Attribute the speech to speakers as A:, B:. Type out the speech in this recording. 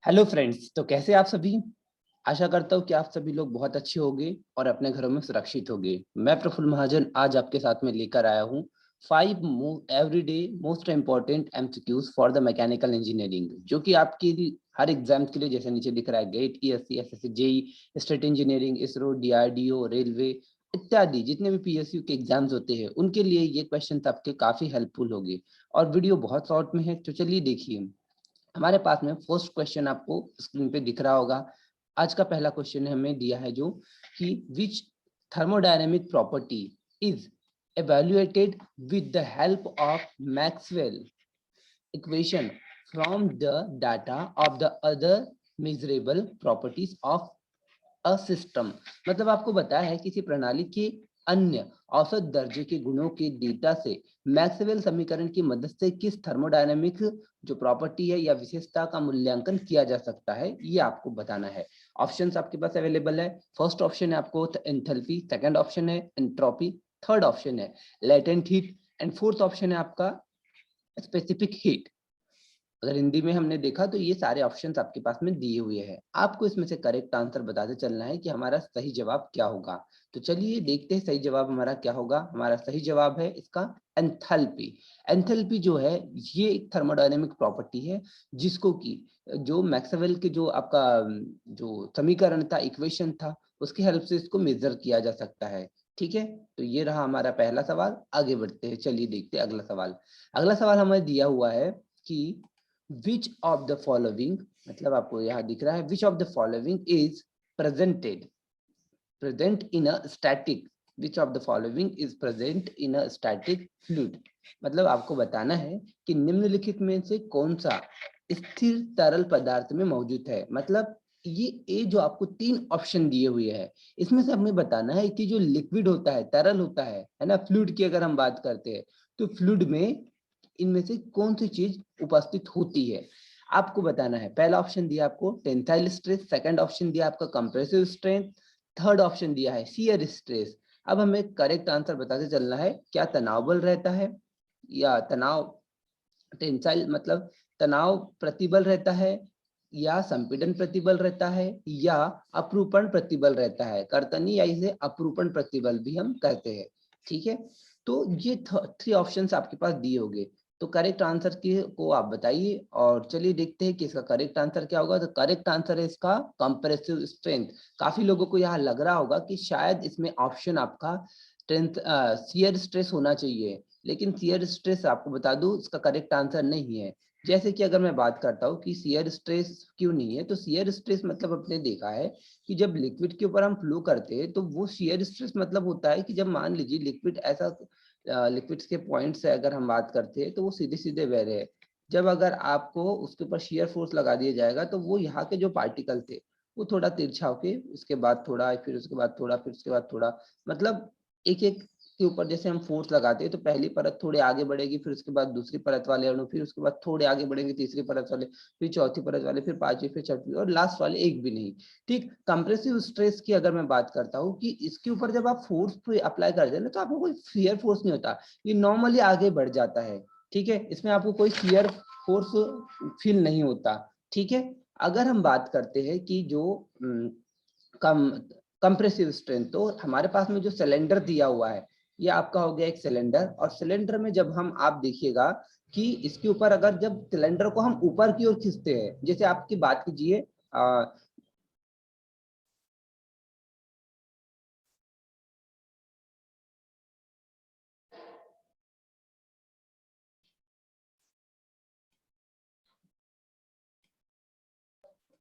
A: Hello friends, तो कैसे आप सभी। आशा करता हूँ कि आप सभी लोग बहुत अच्छे होंगे और अपने घरों में सुरक्षित होंगे। मैं प्रफुल्ल महाजन आज आपके साथ में लेकर आया हूँ 5 everyday most important MCQs for the mechanical engineering, जो कि आपके हर एग्जाम के लिए जैसे नीचे दिख रहा है GATE, ESC, SSC, JE, state engineering, ISRO, DRDO, railway इत्यादि जितने भी पीएसयू के एग्जाम्स होते हैं उनके लिए ये क्वेश्चन आपके काफी हेल्पफुल होंगे। और वीडियो बहुत शॉर्ट में है, तो चलिए देखिए। हमारे पास में फर्स्ट क्वेश्चन आपको स्क्रीन पे दिख रहा होगा। आज का पहला क्वेश्चन हमें दिया है जो कि which thermodynamic property is evaluated with the help of Maxwell equation from the data of the other measurable properties of a system. मतलब आपको बताया है किसी प्रणाली के अन्य औसत दर्जे के गुणों के डेटा से मैक्सवेल समीकरण की मदद से किस थर्मोडायनामिक जो प्रॉपर्टी है या विशेषता का मूल्यांकन किया जा सकता है, ये आपको बताना है। ऑप्शंस आपके पास अवेलेबल है। फर्स्ट ऑप्शन है आपको एंथैल्पी, सेकंड ऑप्शन है एंट्रोपी, थर्ड ऑप्शन है latent heat and fourth option है आपका स्पेसिफिक हीट। अगर हिंदी में हमने देखा तो ये सारे ऑप्शंस आपके पास में दिए हुए हैं। आपको इसमें से करेक्ट आंसर बताते चलना है कि हमारा सही जवाब क्या होगा। तो चलिए देखते हैं सही जवाब हमारा क्या होगा। हमारा सही जवाब है इसका एंथैल्पी। एंथैल्पी जो है ये एक थर्मोडायनेमिक प्रॉपर्टी है जिसको कि जो मैक्सवेल के जो आपका जो समीकरण था, इक्वेशन था, उसकी हेल्प से इसको मेजर किया जा सकता है। ठीक है, तो ये रहा हमारा पहला सवाल। आगे बढ़ते हैं, चलिए देखते हैं अगला सवाल। अगला सवाल हमें दिया हुआ है कि which of the following, मतलब आपको यहाँ दिख रहा है which of the following is present in a static, which of the following is present in a static fluid। मतलब आपको बताना है कि निम्नलिखित में से कौन सा स्थिर तरल पदार्थ में मौजूद है। मतलब ये जो आपको 3 ऑप्शन दिए हुए हैं, इसमें से हमें बताना है कि जो लिक्विड होता है, तरल होता है ना, फ्लूइड की अगर हम बात करते हैं तो फ्लूइड में इनमें से कौन सी चीज उपस्थित होती है। आपको बताना है। पहला ऑप्शन दिया आपको टेंसाइल स्ट्रेस, सेकंड ऑप्शन दिया आपका कंप्रेसिव स्ट्रेंथ, थर्ड ऑप्शन दिया है शियर स्ट्रेस। अब हमें करेक्ट आंसर बताते चलना है, क्या तनाव बल रहता है या तनाव टेंसाइल मतलब तनाव प्रतिबल रहता है या संपीड़न प्रतिबल रहता है या अपरूपण प्रतिबल रहता है। कर्तनी या इसे अपरूपण प्रतिबल भी हम कहते हैं। ठीक है, तो ये 3 ऑप्शंस आपके पास दिए होंगे। तो करेक्ट आंसर को आप बताइए और चलिए देखते हैं कि इसका करेक्ट आंसर क्या होगा। तो करेक्ट आंसर है इसका कंप्रेसिव स्ट्रेंथ। काफी लोगों को यहाँ लग रहा होगा कि शायद इसमें ऑप्शन आपका स्ट्रेंथ शियर स्ट्रेस होना चाहिए, लेकिन शियर स्ट्रेस आपको बता दूं इसका करेक्ट आंसर नहीं है। जैसे कि अगर मैं बात करता हूँ कि शियर स्ट्रेस क्यों नहीं है, तो शियर स्ट्रेस मतलब अपने देखा है कि जब लिक्विड के ऊपर हम फ्लो करते हैं तो वो शियर स्ट्रेस मतलब होता है कि जब मान लीजिए लिक्विड ऐसा लिक्विड्स के पॉइंट से अगर हम बात करते हैं तो वो सीधे सीधे बह रहे हैं। जब अगर आपको उसके ऊपर शियर फोर्स लगा दिया जाएगा तो वो यहाँ के जो पार्टिकल थे वो थोड़ा तिरछा होके उसके बाद थोड़ा, फिर उसके बाद थोड़ा, फिर उसके बाद थोड़ा, मतलब एक एक के ऊपर जैसे हम फोर्स लगाते हैं तो पहली परत थोड़े आगे बढ़ेगी, फिर उसके बाद दूसरी परत वाले अणु, फिर उसके बाद थोड़े आगे बढ़ेंगे तीसरी परत वाले, फिर चौथी परत वाले, फिर पांचवी, फिर छठवीं और लास्ट वाले एक भी नहीं। ठीक, कंप्रेसिव स्ट्रेस की अगर मैं बात करता हूँ कि इसके ऊपर जब आप फोर्स अप्लाई करते हैं ना तो आपको कोई शियर फोर्स नहीं होता, ये नॉर्मली आगे बढ़ जाता है। ठीक है, इसमें आपको कोई शियर फोर्स फील नहीं होता। ठीक है, अगर हम बात करते हैं कि जो कम कंप्रेसिव स्ट्रेंथ, तो हमारे पास में जो सिलेंडर दिया हुआ है ये आपका हो गया एक सिलेंडर। और सिलेंडर में जब हम आप देखिएगा कि इसके ऊपर अगर जब सिलेंडर को हम ऊपर की ओर खींचते हैं, जैसे आपकी बात कीजिए